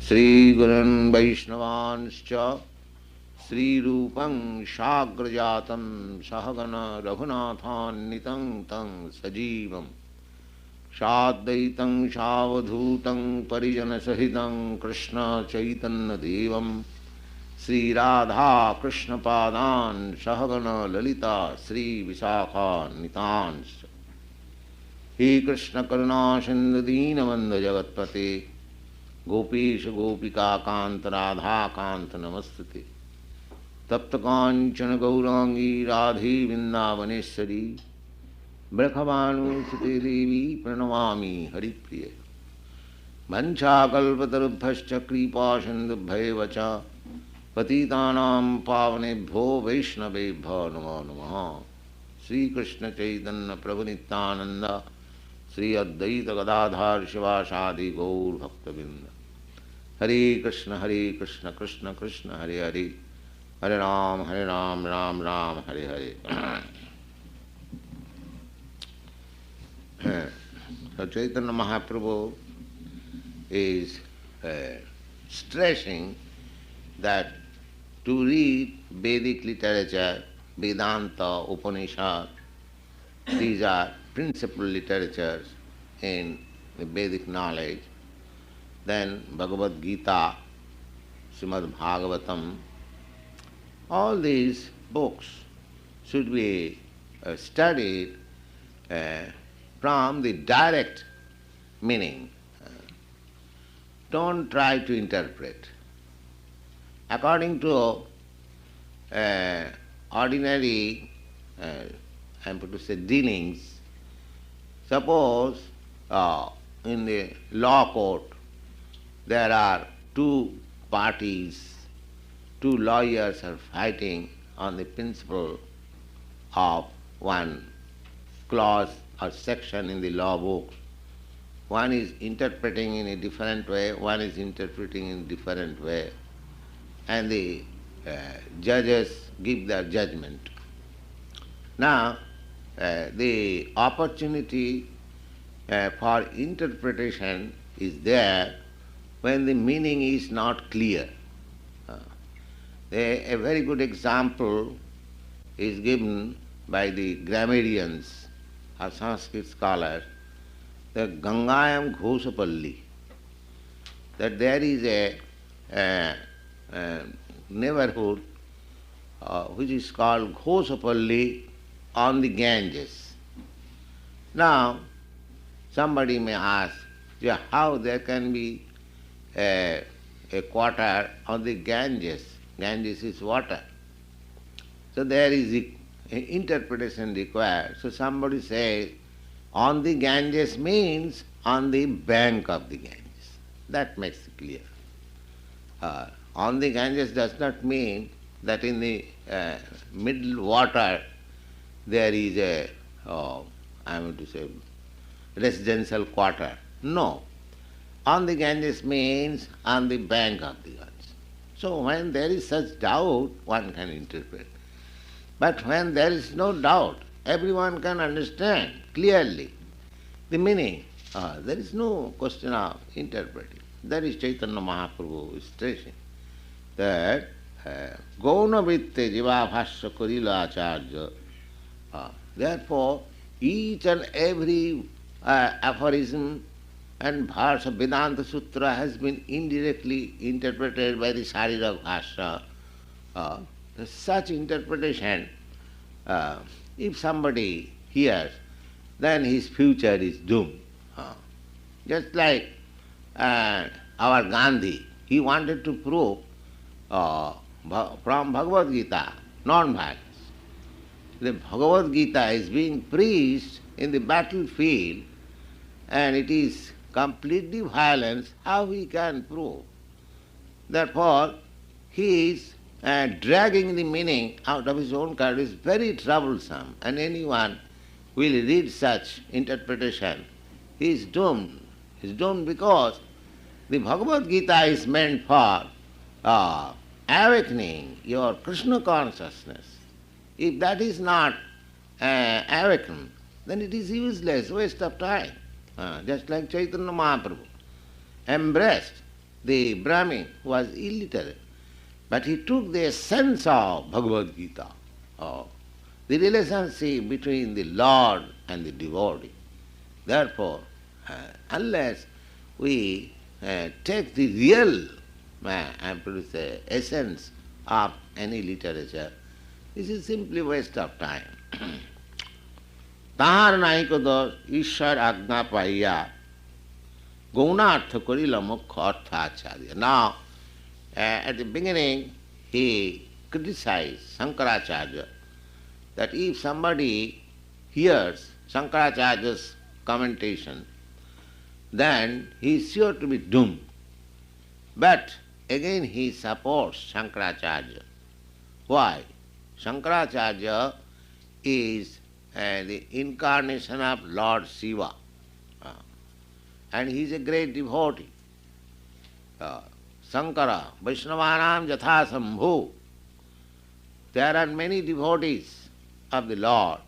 श्रीगुरुन् वैष्णवांश्च श्रीरूपं साग्रजातं सहगण रघुनाथान्वितं तं सजीवं साद्वैतं सावधूतं परिजनसहितं कृष्ण चैतन्यदेवं श्रीराधा कृष्णपादान् सहगण ललिता श्रीविशाखान्वितांश्च हे कृष्ण करुणा सिंधु दीनबंधु जगत्पते गोपीश गोपिका कांत राधा कांत नमस्ते तप्त कांचन गौरांगी राधे वृंदावनेश्वरी ब्रखवाणुसुते देवी प्रणमामि हरिप्रिय वंशाकल्पतरुभ्यश्च कृपा सिन्धुभ्यैव च पतितानां पावनेभ्यो वैष्णवेभ्यो नमो नमः। श्रीकृष्ण चैतन्य प्रभु नित्यानंद श्री अद्वैत गदाधर शिवासादि गौर भक्तबिंद। हरे Krishna Krishna Krishna Hare Hare Hare Ram Ram Ram Hare Hare. So Chaitanya Mahaprabhu is stressing that to read Vedic literature, Vedanta, Upanishad, these are principal literatures in the Vedic knowledge. Then Bhagavad-gītā, Srimad Bhagavatam, all these books should be studied from the direct meaning. Don't try to interpret. According to ordinary, I'm going to say, dealings, suppose in the law court there are two parties, two lawyers are fighting on the principle of one clause or section in the law book. One is interpreting in a different way, one is interpreting in a different way, and the judges give their judgment. Now, the opportunity for interpretation is there when the meaning is not clear. A very good example is given by the grammarians or Sanskrit scholars, the Gangayam Ghosapalli, that there is a neighborhood which is called Ghosapalli on the Ganges. Now, somebody may ask, yeah, how there can be a quarter on the Ganges? Ganges is water. So there is an interpretation required. So somebody says, on the Ganges means on the bank of the Ganges. That makes it clear. On the Ganges does not mean that in the middle water there is a, I'm going to say, residential quarter. No. On the Ganges means on the bank of the Ganges. So when there is such doubt, one can interpret. But when there is no doubt, everyone can understand clearly the meaning. There is no question of interpreting. That is Chaitanya Mahaprabhu is stressing that Gauna Vitte Jiva Bhasya Karila Acharya. Therefore, each and every aphorism and verse of Vedanta Sutra has been indirectly interpreted by the Sarira Bhasya. Such interpretation, if somebody hears, then his future is doomed. Just like our Gandhi, he wanted to prove from Bhagavad-gītā non-violence. The Bhagavad-gītā is being preached in the battlefield and it is completely violence, how he can prove? Therefore, he is dragging the meaning out of his own character is very troublesome, and anyone will read such interpretation, he is doomed. He is doomed because the Bhagavad-gītā is meant for awakening your Krishna consciousness. If that is not awakened, then it is useless, waste of time. Just like Chaitanya Mahaprabhu. embraced the Brahmin who was illiterate, but he took the essence of Bhagavad-gītā, of the relationship between the Lord and the devotee. Therefore, unless we take the real essence of any literature, this is simply waste of time. তাহার নাহিক দোষ ঈশ্বর আজ্ঞা পাইয়া গৌণার্থ করিল মুখ্য অর্থ আচার্য. Now, at the beginning, he criticized Shankaracharya that if somebody hears Shankaracharya's commentation, then he is sure to be doomed. But again he supports Shankaracharya. Why? Shankaracharya is the incarnation of Lord Shiva, and he is a great devotee. Shankara, Vaishnavanam Jatha Sambhu. There are many devotees of the Lord,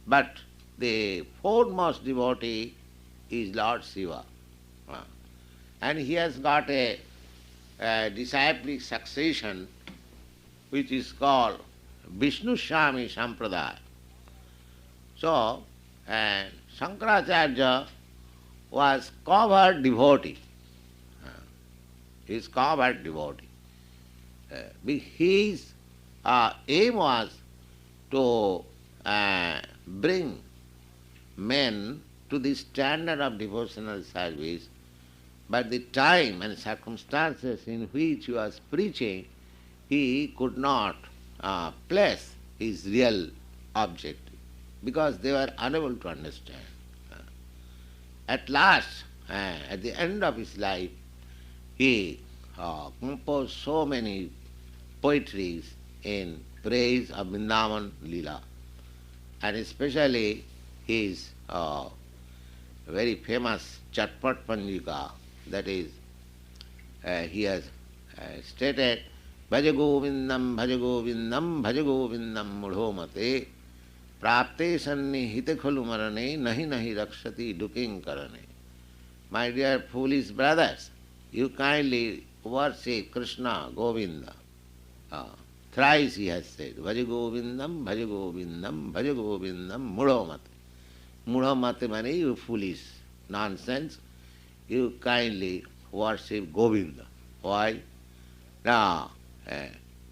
but the foremost devotee is Lord Shiva. And he has got a disciplic succession which is called Vishnu Shami Sampradaya. So, Shankaracharya was covered devotee. He is covered devotee. His aim was to bring men to the standard of devotional service, but the time and circumstances in which he was preaching, he could not place his real objective because they were unable to understand. At last, at the end of his life, he composed so many poetries in praise of Vrindavan Leela, and especially his very famous Chatpat Panjika, that is, he has stated, Bhaja Govindam, Bhaja Govindam, Bhaja Govindam Mudhomate, Prapte Sanni Hite Kholu Marane, Nahi Nahi Rakshati Duking Karane. My dear foolish brothers, you kindly worship Krishna, Govinda. Thrice he has said, Bhaja Govindam, Bhaja Govindam, Bhaja Govindam Mudhomate. Mudhomate means you foolish nonsense. You kindly worship Govinda. Why? Now,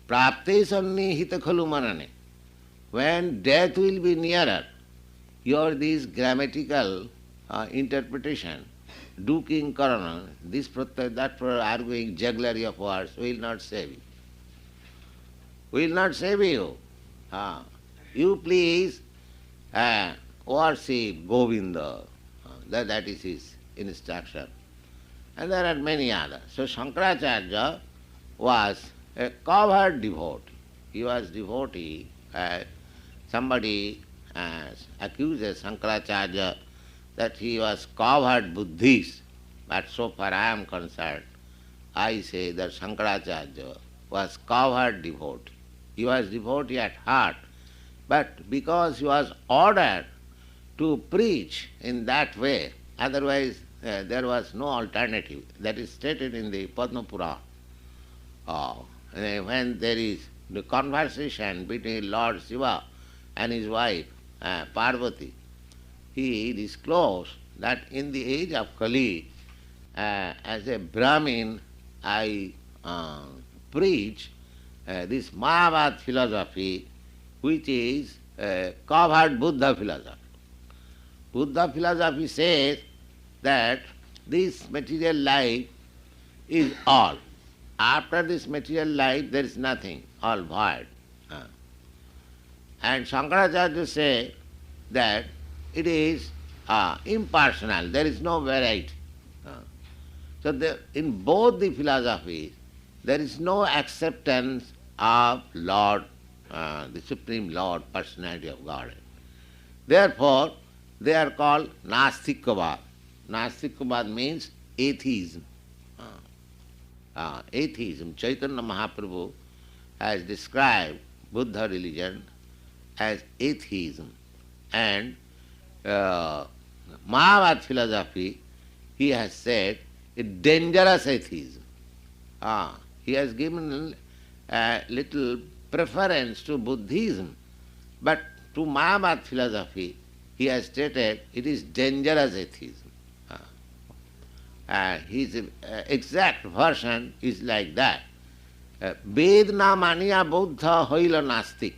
Prapte Sanni Hita Khalu Marane. When death will be nearer, your this grammatical interpretation, duking karana, this pratyay, that pratyay, arguing jugglery of words will not save you. Will not save you. You please worship Govinda. That is his instruction. And there are many others. So Shankaracharya was a covered devotee. He was devotee. Somebody accuses Shankaracharya that he was covered Buddhist, but so far I am concerned, I say that Shankaracharya was covered devotee. He was devotee at heart, but because he was ordered to preach in that way, otherwise there was no alternative. That is stated in the Padma Purana. When there is the conversation between Lord Shiva and his wife Parvati, he disclosed that in the age of Kali, as a Brahmin, I preach this Mayavad philosophy, which is covered Buddha philosophy. Buddha philosophy says that this material life is all. After this material life, there is nothing, all void. And Shankaracharya says that it is impersonal, there is no variety. So in both the philosophies, there is no acceptance of Lord, the Supreme Lord, Personality of Godhead. Therefore, they are called Nastikavad. Nastikavad means atheism. Atheism. Chaitanya Mahaprabhu has described Buddha religion as atheism. And Mayavad philosophy, he has said, a dangerous atheism. He has given a little preference to Buddhism, but to Mayavad philosophy he has stated it is dangerous atheism. His exact version is like that. Ved na mania buddha hoila nastik.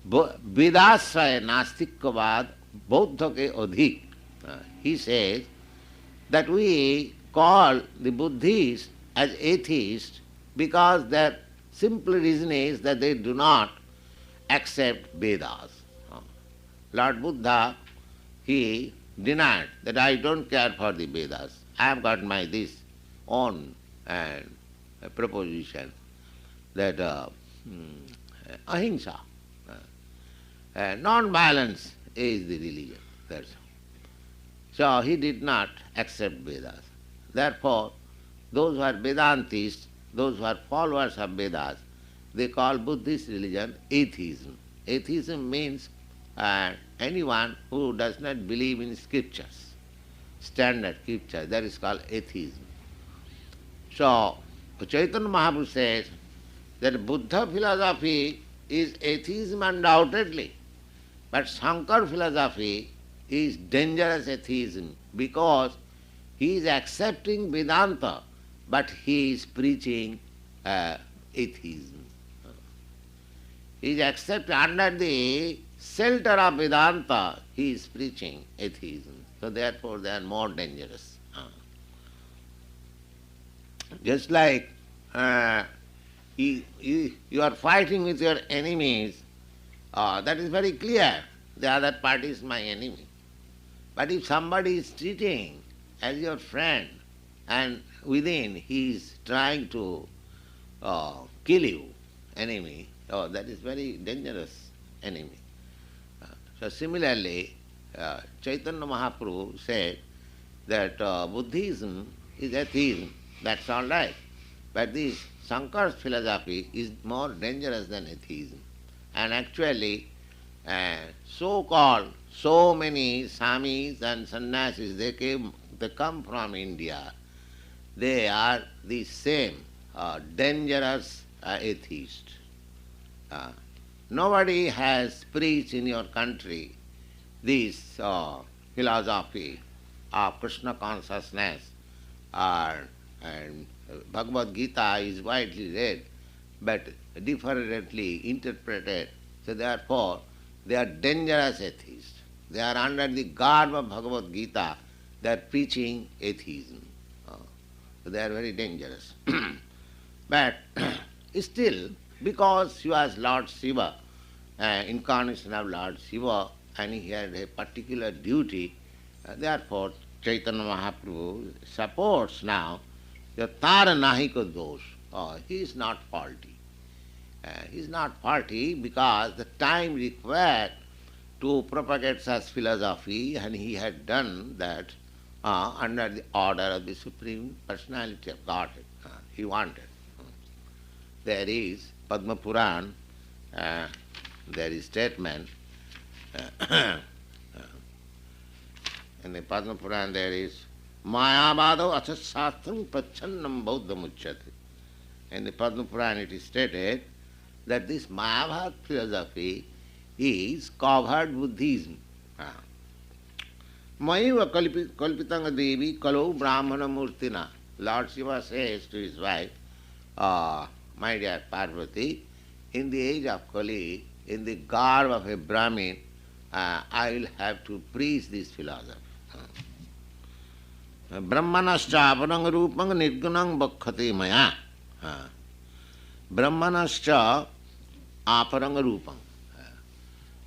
Vedasraya nastikkavad buddha ke adhik. He says that we call the Buddhists as atheists because their simple reason is that they do not accept Vedas. Lord Buddha, he denied that I don't care for the Vedas. I have got my this own proposition that ahimsa, non-violence is the religion. That's all. So he did not accept Vedas. Therefore, those who are Vedantists, those who are followers of Vedas, they call Buddhist religion atheism. Atheism means anyone who does not believe in scriptures, standard scriptures, that is called atheism. So, Chaitanya Mahaprabhu says that Buddha philosophy is atheism undoubtedly, but Shankar philosophy is dangerous atheism because he is accepting Vedanta, but he is preaching atheism. He is accepting under the shelter of Vedanta, he is preaching atheism. So therefore they are more dangerous. Just like you are fighting with your enemies, that is very clear. The other party is my enemy. But if somebody is treating as your friend and within he is trying to kill you, enemy, that is very dangerous enemy. So similarly, Chaitanya Mahaprabhu said that Buddhism is atheism. That's all right. But this Shankar's philosophy is more dangerous than atheism. And actually, so-called, so many Swamis and Sannyasis, they come from India. They are the same dangerous atheists. Nobody has preached in your country this philosophy of Krishna consciousness, and Bhagavad-gītā is widely read but differently interpreted. So therefore, they are dangerous atheists. They are under the garb of Bhagavad-gītā. They are preaching atheism. So they are very dangerous. But still, because he was Lord Shiva, incarnation of Lord Shiva, and he had a particular duty, therefore Chaitanya Mahaprabhu supports now the Tara Nahiko Dosh. He is not faulty. He is not faulty because the time required to propagate such philosophy, and he had done that under the order of the Supreme Personality of Godhead. He wanted. There is Padma Puran, there is statement, in the Padma Puran there is Mayavado Asasastram Prachannam Bauddham Uchyate. In the Padma Puran it is stated that this Mayavad philosophy is covered Buddhism. Maiva kalpitanga devi kalau brahmana murtina. Lord Shiva says to his wife, my dear Parvati, in the age of Kali, in the garb of a Brahmin, I will have to preach this philosophy. Brahmanascha aparang rupang nirgunang bhakkhati maya. Brahmanascha aparang rupang.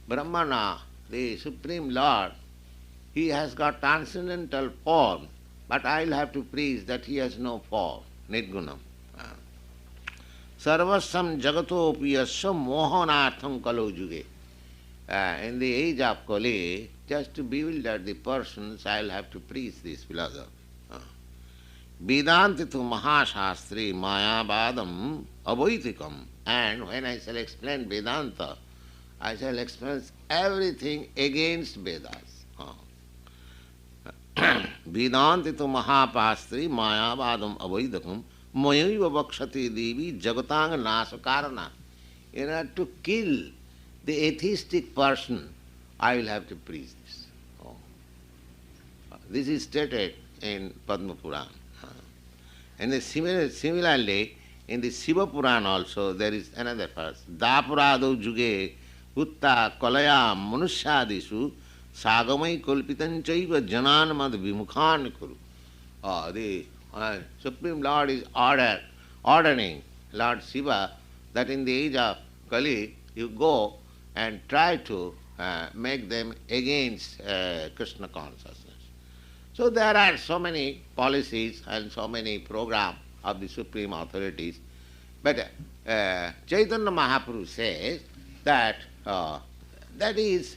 Brahmana, the Supreme Lord, he has got transcendental form, but I will have to preach that he has no form, nirgunam. Sarvasam jagatopi yasya mohanartham kalo juge. In the age of Kali, just to bewilder the persons, I will have to preach this philosophy. Vedantitu mahashastri mayavadam avaitikam. And when I shall explain Vedanta, I shall explain everything against Vedas. Vedanti tu mahapastri mayavadam avaidakam mayaiva vakshati devi jagatang nasakarana. In order to kill the atheistic person, I will have to preach this. Oh. This is stated in Padma Purana. And similarly, in the Shiva Purana also, there is another verse. Dapurado juge utta kalaya manusyadisu sagamai kalpitanchaiva janan mad vimukhan kuru. The Supreme Lord is ordering Lord Shiva that in the age of Kali, you go and try to make them against Krishna consciousness. So there are so many policies and so many programs of the supreme authorities. But Chaitanya Mahaprabhu says that that is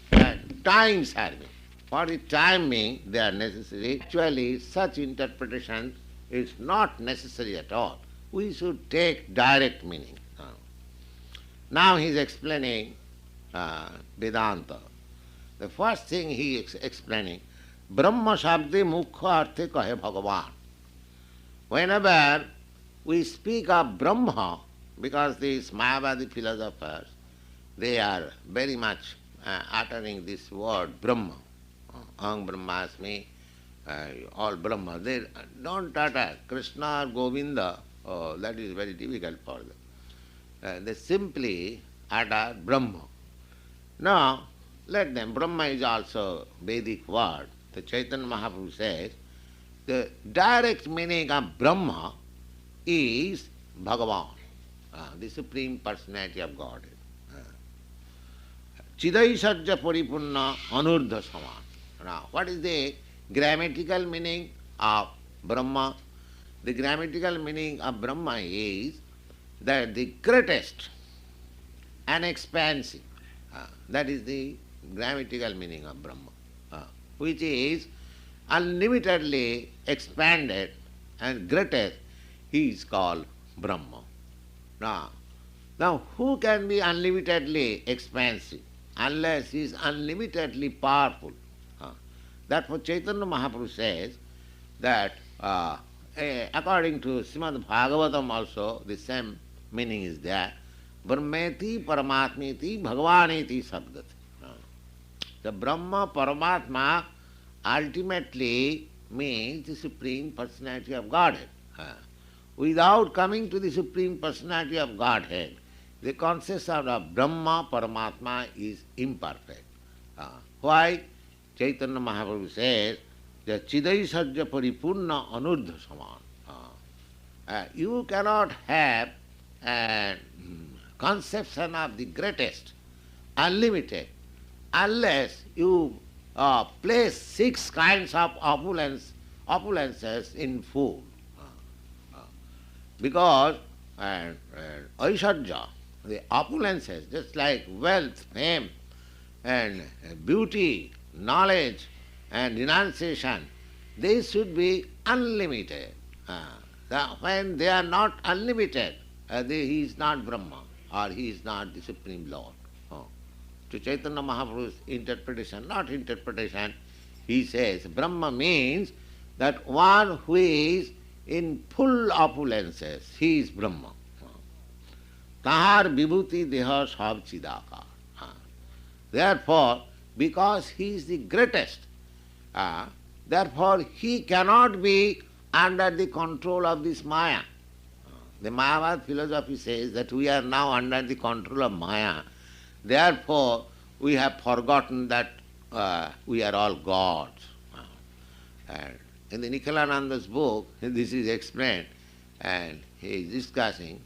time serving. For the time being, they are necessary. Actually, such interpretation is not necessary at all. We should take direct meaning. Now he is explaining Vedanta. The first thing he is explaining, Brahma Shabde Mukha Arthe Kahe Bhagavan. Whenever we speak of Brahma, because these Mayavadi philosophers, they are very much uttering this word Brahma. Aham Brahmasmi, all Brahma. They don't utter Krishna or Govinda. Oh, that is very difficult for them. They simply utter Brahma. Now, let them. Brahma is also Vedic word. The Chaitanya Mahaprabhu says, the direct meaning of Brahma is Bhagavan, the Supreme Personality of Godhead. Chidaisarja Paripurna Anurdha Saman. Now, what is the grammatical meaning of Brahma? The grammatical meaning of Brahma is that the greatest and expansive. That is the grammatical meaning of Brahma, which is unlimitedly expanded and greatest. He is called Brahma. Now, who can be unlimitedly expansive unless he is unlimitedly powerful? Therefore, Chaitanya Mahaprabhu says that according to Srimad Bhagavatam also, the same meaning is there. Brahmeti Paramatmeti Bhagavaneti Sabdati. The Brahma Paramatma ultimately means the Supreme Personality of Godhead. Without coming to the Supreme Personality of Godhead, the concept of Brahma Paramatma is imperfect. Why? Chaitanya Mahaprabhu says, the Chidaisarja Paripurna Anurdha Saman. You cannot have a conception of the greatest, unlimited, unless you place 6 kinds of opulences in food. Because Aishwarya, the opulences, just like wealth, fame, and beauty, knowledge, and renunciation, they should be unlimited. When they are not unlimited, he is not Brahma, or he is not the Supreme Lord. To Chaitanya Mahaprabhu's interpretation, not interpretation, he says Brahma means that one who is in full opulences, he is Brahma. Tahar vibhuti deha sab chidakar. Therefore, because he is the greatest, therefore he cannot be under the control of this Maya. The Mayavad philosophy says that we are now under the control of Maya. Therefore, we have forgotten that we are all gods. And in the Nikhilananda's book, this is explained, and he is discussing,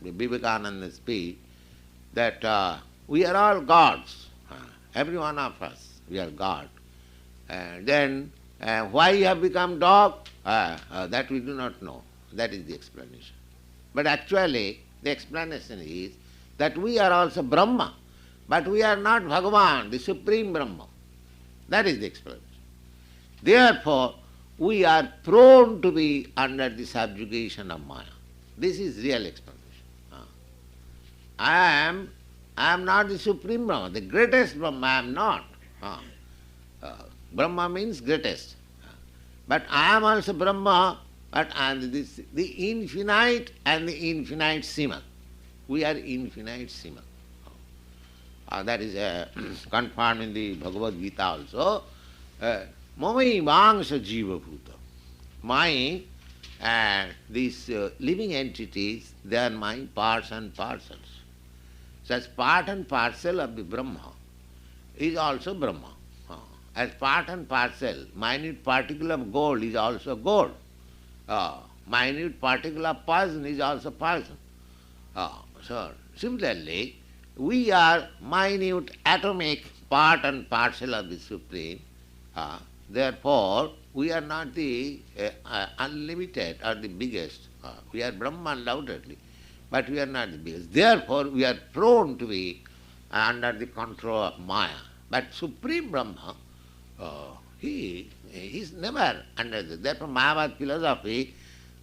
Vivekananda's speech, that we are all gods. Every one of us, we are God. Then, why you have become dog? That we do not know. That is the explanation. But actually, the explanation is that we are also Brahma, but we are not Bhagavan, the Supreme Brahma. That is the explanation. Therefore, we are prone to be under the subjugation of Maya. This is real explanation. I am not the Supreme Brahma, the greatest Brahma I am not. Brahma means greatest. But I am also Brahma, but I am the infinite and the infinite Sima. We are infinite Sima. That is confirmed in the Bhagavad-gītā also. Mamai Vāngsa Jiva Bhuta. My these living entities, they are my parts and parcels. So as part and parcel of the Brahma is also Brahma. As part and parcel, minute particle of gold is also gold. Minute particle of poison is also poison. So similarly, we are minute atomic part and parcel of the Supreme. Therefore, we are not the unlimited or the biggest. We are Brahma undoubtedly, but we are not the biggest. Therefore, we are prone to be under the control of Maya. But Supreme Brahma, he is never under this. Therefore, Mayavad philosophy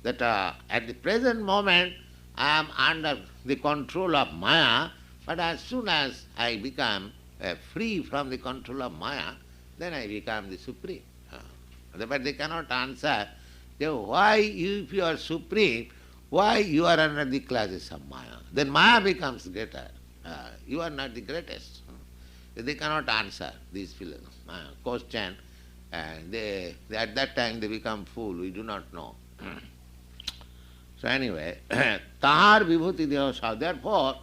that at the present moment I am under the control of Maya, but as soon as I become free from the control of Maya, then I become the Supreme. But they cannot answer, why if you are Supreme, why you are under the classes of Maya? Then Maya becomes greater. You are not the greatest. They cannot answer this question. They at that time they become fool. We do not know. So anyway, Tahar Vibhuti Devasa. Therefore,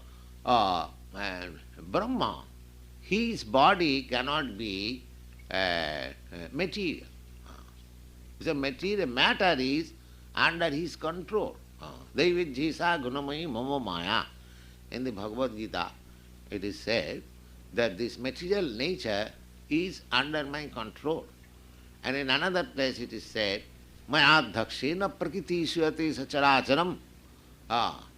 Brahma, his body cannot be material. So material matter is under his control. Daivijjisa gunamai mama maya. In the Bhagavad-gītā, it is said that this material nature is under my control. And in another place it is said, Maya dhakshena prakriti suyate sacharacharam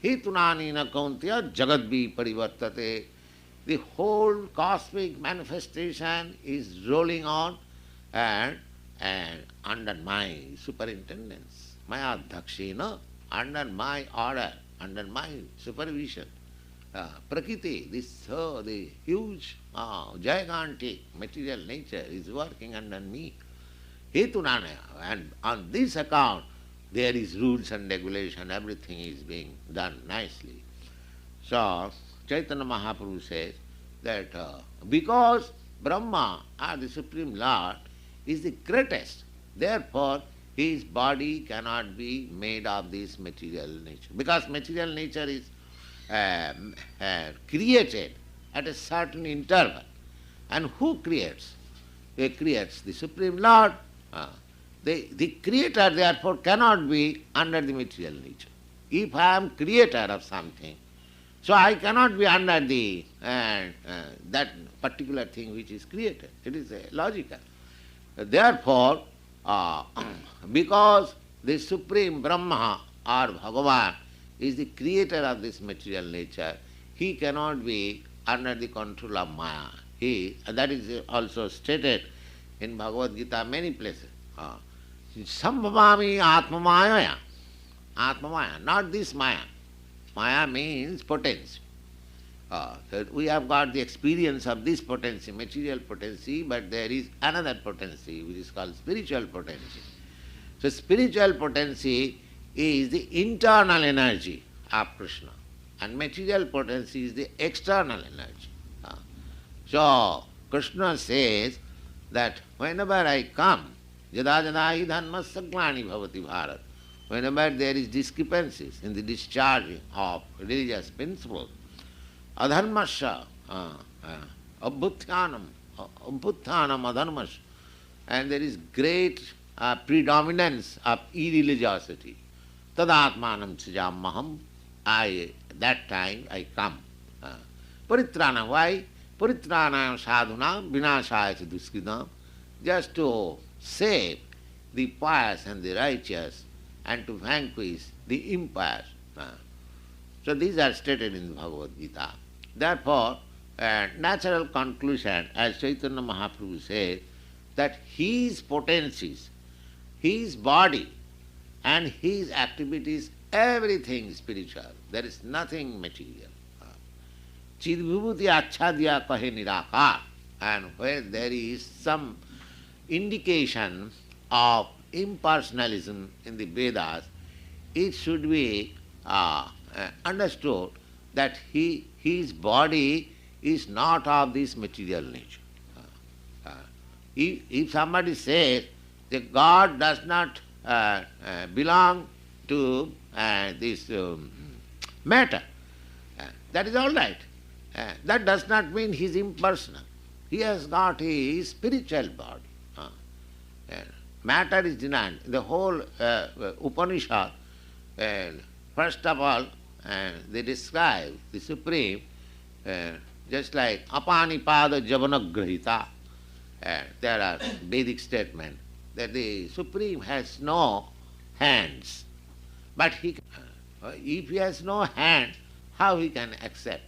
hetunanina kauntya jagadvi parivartate. The whole cosmic manifestation is rolling on and under my superintendence. Maya dhakshena, under my order, under my supervision. Prakriti, the huge, gigantic material nature is working under me. Hetunana, and on this account there is rules and regulation, everything is being done nicely. So, Chaitanya Mahaprabhu says that because Brahma, or the Supreme Lord, is the greatest, therefore his body cannot be made of this material nature. Because material nature is created at a certain interval. And who creates? He creates the Supreme Lord. The creator therefore cannot be under the material nature. If I am creator of something, so I cannot be under the that particular thing which is created. It is logical. Therefore, because the Supreme Brahma or Bhagavan is the creator of this material nature, he cannot be under the control of Maya. That is also stated in Bhagavad-gītā many places. Sambhavami Atma-maya. Atma-maya, not this Maya. Maya means potency. So we have got the experience of this potency, material potency, but there is another potency which is called spiritual potency. So spiritual potency is the internal energy of Krishna, and material potency is the external energy. So Krishna says that whenever I come, yada jada hi dhanmasya glani bhavati bharat, whenever there is discrepancies in the discharging of religious principles, adharmasya, abhutyanam adharmasya, and there is great predominance of irreligiosity, tadatmanam sijamaham, that time I come. Paritrana, why? Paritrana sadhuna vinashaya duskridam, just to save the pious and the righteous and to vanquish the impious. So these are stated in the Bhagavad-gītā. Therefore, natural conclusion, as Chaitanya Mahaprabhu says, that his potencies, his body and his activities, everything spiritual. There is nothing material. Chidvibhuti achadya kahe nirakar. And where there is some indication of impersonalism in the Vedas, it should be understood that his body is not of this material nature. If somebody says that God does not belong to this matter, that is all right. That does not mean he is impersonal. He has got his spiritual body. Matter is denied. The whole Upanishad, first of all, they describe the Supreme just like apanipada javanagrahita. There are Vedic statements that the Supreme has no hands. But if he has no hand, how he can accept?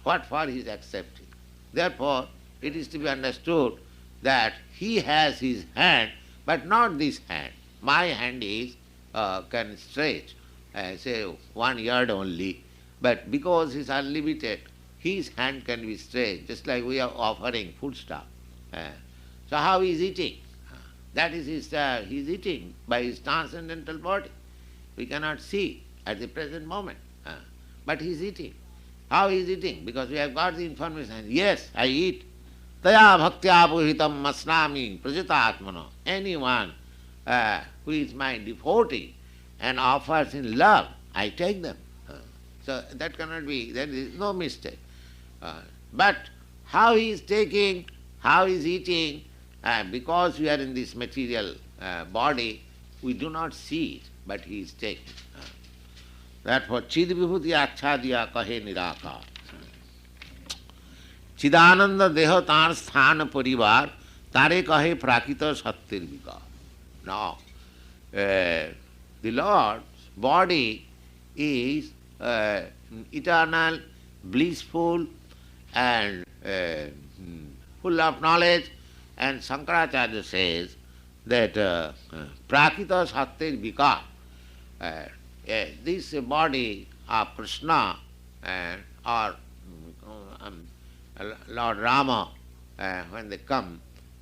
What for he is accepting? Therefore, it is to be understood that he has his hand, but not this hand. My hand is can stretch, say 1 yard only, but because he is unlimited, his hand can be stretched, just like we are offering foodstuff. So how he is eating? That is his, he is eating by his transcendental body. We cannot see at the present moment, but he is eating. How he is eating? Because we have got the information. Yes, I eat. Taya bhaktya puhitam masnami prajitatmano. Anyone who is my devotee and offers in love, I take them. So that cannot be, there is no mistake. But how he is taking, how he is eating, because we are in this material body, we do not see it, but he is taking. Therefore, chid vibhuti achadiya kahe nirakar. Chidananda deho tar sthana parivar, tare kahe prakita sattir vikar. Now, the Lord's body is eternal, blissful, and full of knowledge, and Shankaracharya says that prakita sattir vikar, this body of Krishna or Lord Rama, when they come,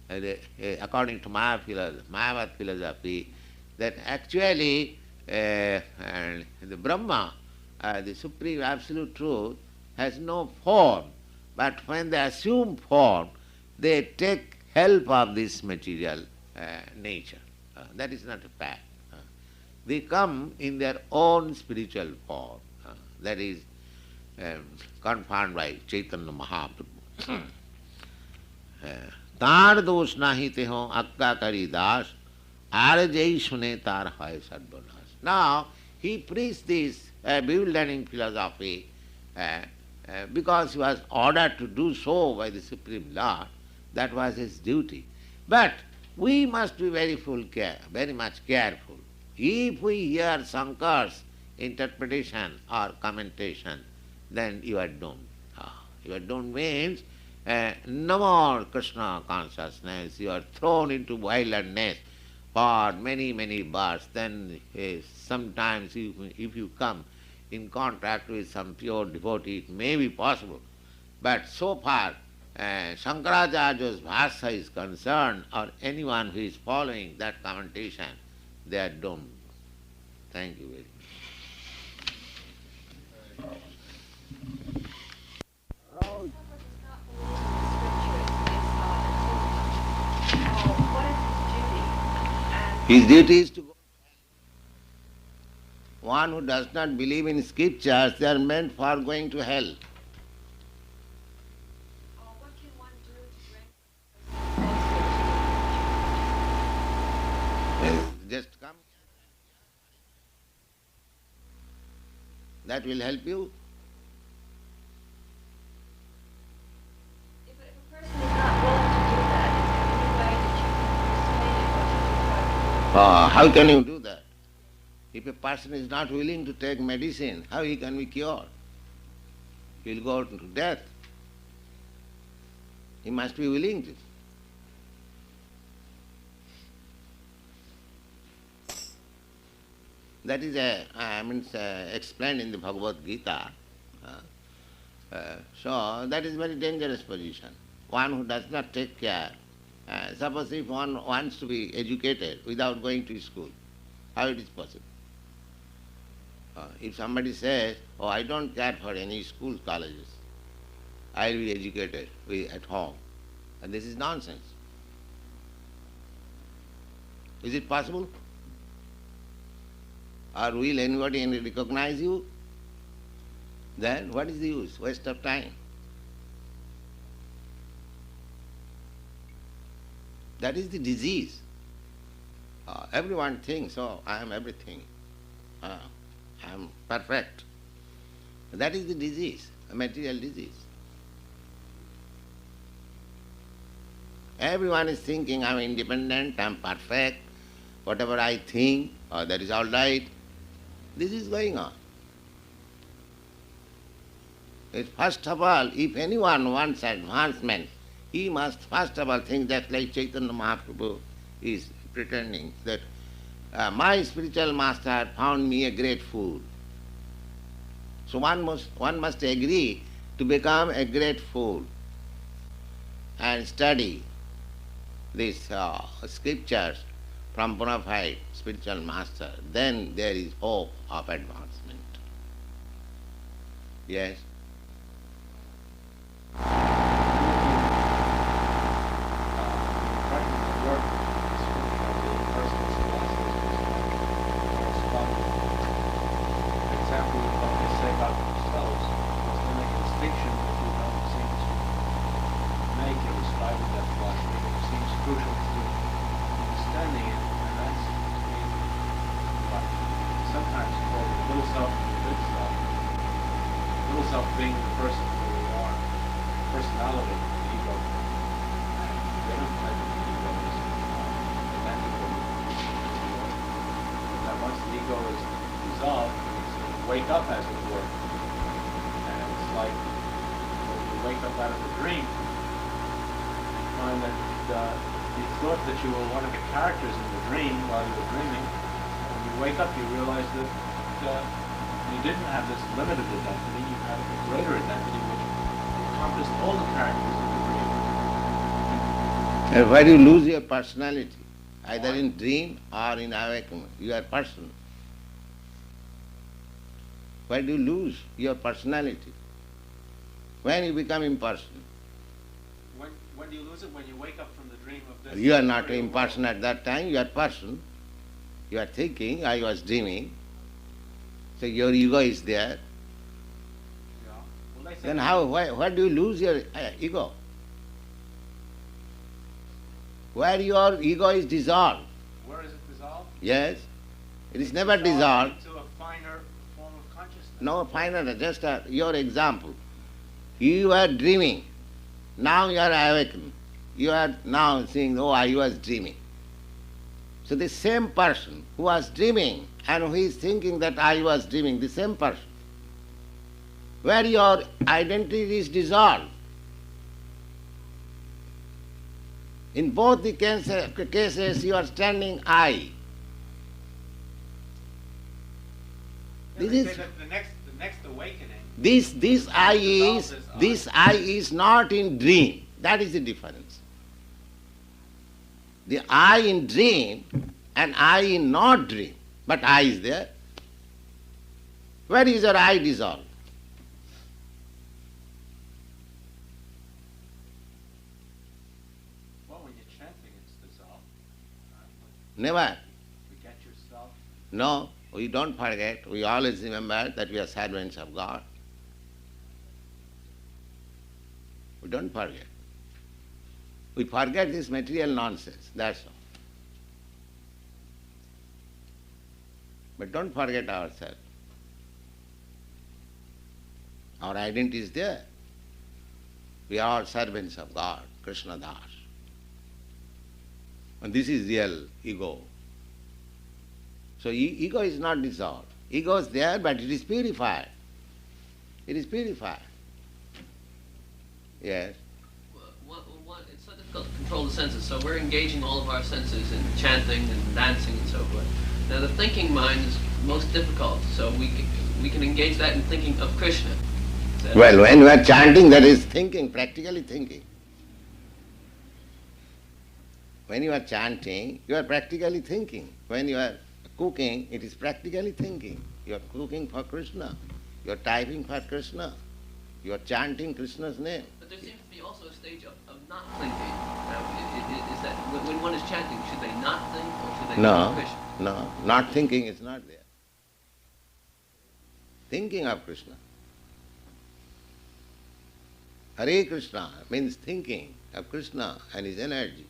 according to Mayavad philosophy, that actually the Brahma, the Supreme Absolute Truth, has no form, but when they assume form, they take help of this material nature. That is not a fact. They come in their own spiritual form. That is confirmed by Chaitanya Mahaprabhu. Tar dosh nahi teho akka kari das, aar jai sune tar hai sadbanas. Now, he preached this bewildering philosophy because he was ordered to do so by the Supreme Lord. That was his duty. But we must be very much careful. If we hear Shankar's interpretation or commentation, then you are doomed. You are doomed means no more Krishna consciousness. You are thrown into wilderness for many, many births. Then sometimes if you come in contact with some pure devotee, it may be possible. But so far, Shankaracharya's Bhashya is concerned, or anyone who is following that commentation, they are doomed. Thank you very much. His duty is to go. One who does not believe in scriptures, they are meant for going to hell. What can one do to Just come. That will help you. If a person is not willing to do that, is there any way that you can persuade what How can you do that? If a person is not willing to take medicine, how he can be cured? He will go to death. He must be willing to. That is explained in the Bhagavad-gītā. So that is very dangerous position. One who does not take care Suppose if one wants to be educated without going to school, how it is possible? If somebody says, oh, I don't care for any schools, colleges, I will be educated at home, and this is nonsense. Is it possible? Or will anybody recognize you? Then what is the use? Waste of time. That is the disease. Everyone thinks, oh, I am everything. I am perfect. That is the disease, a material disease. Everyone is thinking, I am independent, I am perfect, whatever I think, that is all right. This is going on. First of all, if anyone wants advancement, he must first of all think that, like Chaitanya Mahaprabhu is pretending that my spiritual master found me a great fool. So one must agree to become a great fool and study these scriptures from bona fide spiritual master. Then there is hope of advancement. Yes? Where you lose your personality, either in dream or in awakening, you are person. Where do you lose your personality? When you become impersonal. When do you lose it? When you wake up from the dream of this? You are not impersonal at that time, you are person. You are thinking, I was dreaming. So your ego is there. Yeah. Well, Then where do you lose your ego? Where your ego is dissolved. Where is it dissolved? Yes. It is never dissolved. Into a finer form of consciousness. No finer, just your example. You are dreaming. Now you are awakened. You are now saying, oh, I was dreaming. So the same person who was dreaming and who is thinking that I was dreaming, the same person. Where your identity is dissolved. In both the cases, you are standing I. This is the next awakening. This I is not in dream. That is the difference. The I in dream and I in not dream, but I is there. Where is your I dissolved? Never. Forget yourself. No, we don't forget. We always remember that we are servants of God. We don't forget. We forget this material nonsense, that's all. But don't forget ourselves. Our identity is there. We are all servants of God, Krishna Das. And this is real ego. So ego is not dissolved. Ego is there, but it is purified. It is purified. Yes. It's so difficult to control the senses, so we're engaging all of our senses in chanting and dancing and so forth. Now the thinking mind is most difficult, so we can engage that in thinking of Krishna. Well, when we are chanting, that is thinking, practically thinking. When you are chanting, you are practically thinking. When you are cooking, it is practically thinking. You are cooking for Krishna. You are typing for Krishna. You are chanting Krishna's name. But there seems to be also a stage of not thinking. Is that when one is chanting, should they not think or should they think No, of Krishna? no, not thinking is not there. Thinking of Krishna. Hare Krishna means thinking of Krishna and his energy.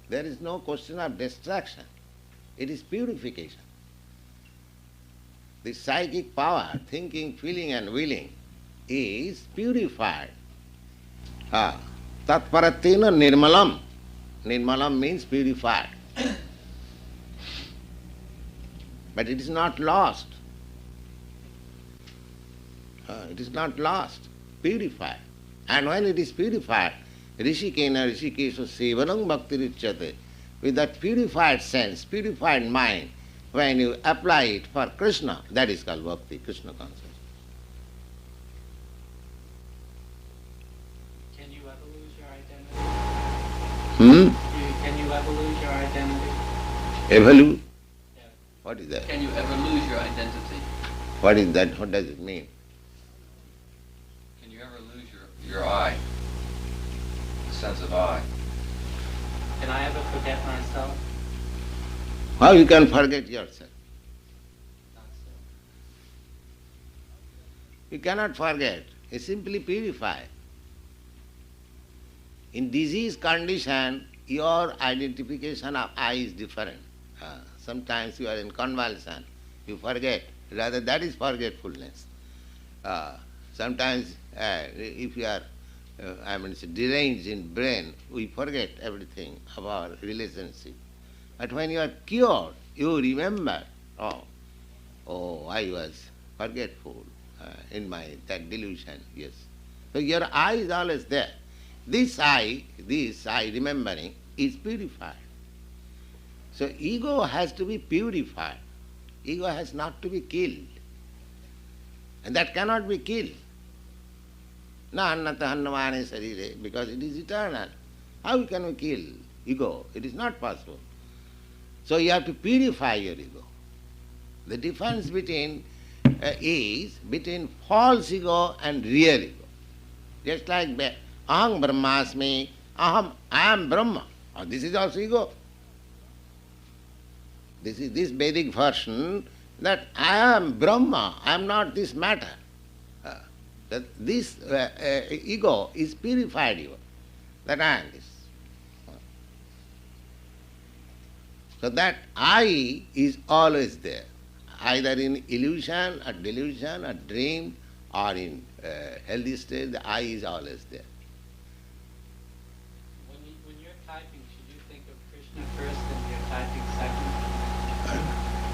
There is no question of distraction. It is purification. The psychic power, thinking, feeling and willing, is purified. Tatparatena nirmalam. Nirmalam means purified. But it is not lost. It is not lost. Purified. And when it is purified, Rishikena Rishikesha Sevanam Bhaktirichyate. With that purified sense, purified mind, when you apply it for Krishna, that is called bhakti, Krishna consciousness. Can you ever lose your identity? Can you ever lose your identity? Evolve? Yeah. What is that? Can you ever lose your identity? What is that? What does it mean? Can you ever lose your I? The sense of I? Can I ever forget myself? How you can forget yourself? Not so. You cannot forget. You simply purify. In disease condition, your identification of I is different. Sometimes you are in convulsion, you forget. Rather, that is forgetfulness. Sometimes, if you are, deranged in brain, we forget everything of our relationship. But when you are cured, you remember, oh, I was forgetful in that delusion, yes. So your I is always there. This I remembering, is purified. So ego has to be purified. Ego has not to be killed. And that cannot be killed. Na annata hannamane sarire, because it is eternal. How can we kill ego? It is not possible. So you have to purify your ego. The difference between is between false ego and real ego. Just like aham brahmasmi, I am Brahma. This is also ego. This is this Vedic version that I am Brahma, I am not this matter. That this ego is purified ego, that I am this. So that I is always there, either in illusion or delusion or dream or in healthy state, the I is always there. When you're typing, should you think of Krishna first and you're typing second?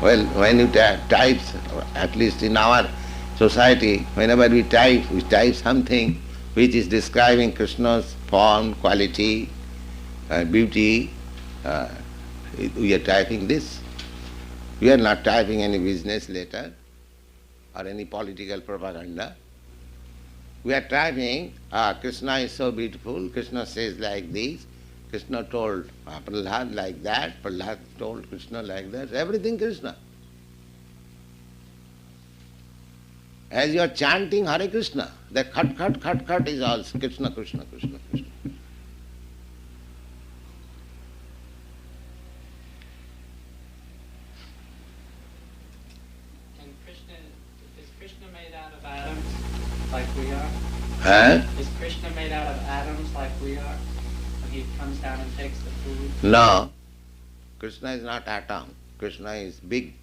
Well, when you type, at least in our society, whenever we type something which is describing Krishna's form, quality, beauty, we are typing this. We are not typing any business letter or any political propaganda. We are typing, Krishna is so beautiful, Krishna says like this, Krishna told Prahlad like that, Prahlad told Krishna like that, everything Krishna. As you are chanting Hare Krishna, the khat is also Krishna, Krishna, Krishna, Krishna. And is Krishna made out of atoms like we are? Huh? Is Krishna made out of atoms like we are? When he comes down and takes the food? No. Krishna is not atom. Krishna is big.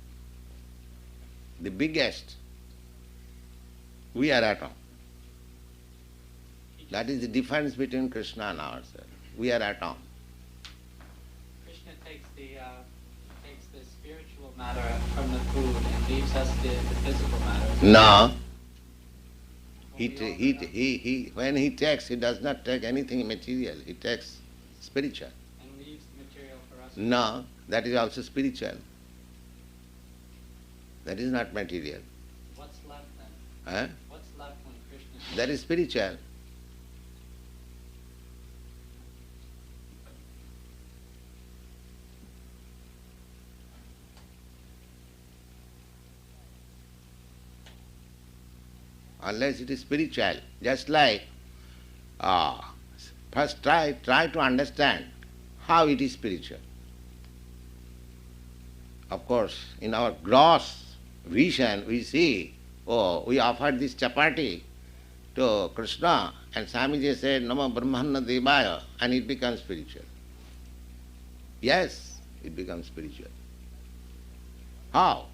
The biggest. We are atom. That is the difference between Krishna and ourselves. We are atom. Krishna takes the spiritual matter from the food and leaves us the physical matter. No. When When he takes, he does not take anything material. He takes spiritual. and leaves the material for us. No, that is also spiritual. That is not material. What's left then? Huh? What's left when Krishna? That is spiritual. unless it is spiritual. Just like, first try to understand how it is spiritual. Of course, in our gross vision, we see, oh, we offered this chapati to Krishna, and Swamiji said, Nama Brahmana Devaya, and it becomes spiritual. Yes, it becomes spiritual. How?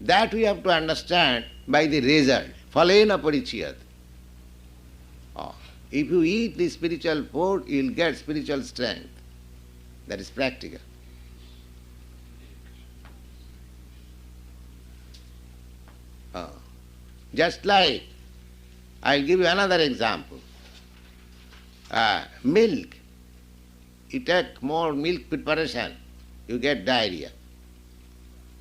That we have to understand by the result. Phalena parichayat. If you eat the spiritual food, you will get spiritual strength. That is practical. Just like, I'll give you another example. Milk. You take more milk preparation, you get diarrhea.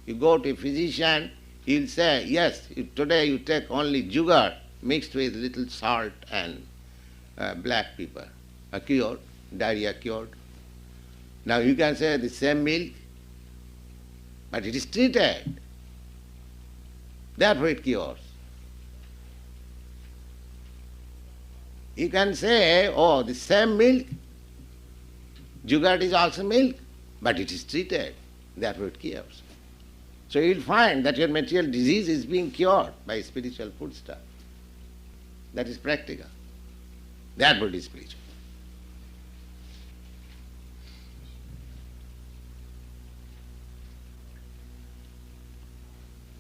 You go to a physician, he'll say, yes, today you take only sugar mixed with little salt and black pepper. Cured, diarrhea cured. Now you can say the same milk, but it is treated. Therefore it cures. You can say, oh, the same milk, sugar is also milk, but it is treated. Therefore it cures. So you will find that your material disease is being cured by spiritual foodstuff. That is practical. Therefore it is spiritual.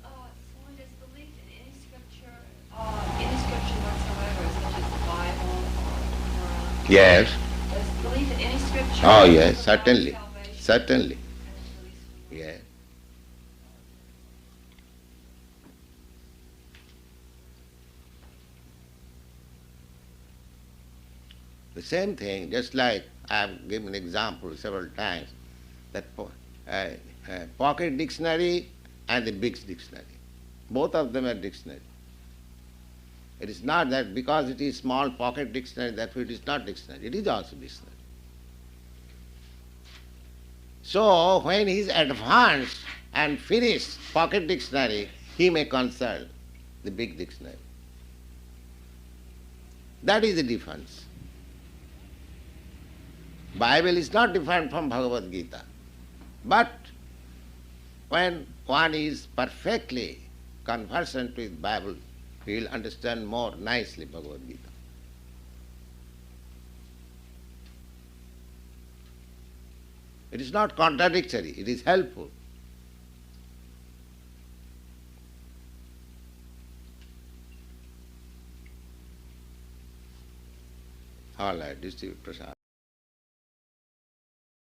Someone does believe in any scripture whatsoever, such as the Bible or Quran. Yes. Does belief in any scripture? Oh yes, provide certainly. salvation? Certainly. And release from the Yes. The same thing, just like I have given example several times, that pocket dictionary and the big dictionary. Both of them are dictionary. It is not that because it is small pocket dictionary, therefore it is not dictionary. It is also dictionary. So when he is advanced and finished pocket dictionary, he may consult the big dictionary. That is the difference. Bible is not different from Bhagavad-gītā. But when one is perfectly conversant with Bible, he will understand more nicely Bhagavad-gītā. It is not contradictory, it is helpful. All right, distribute prasad.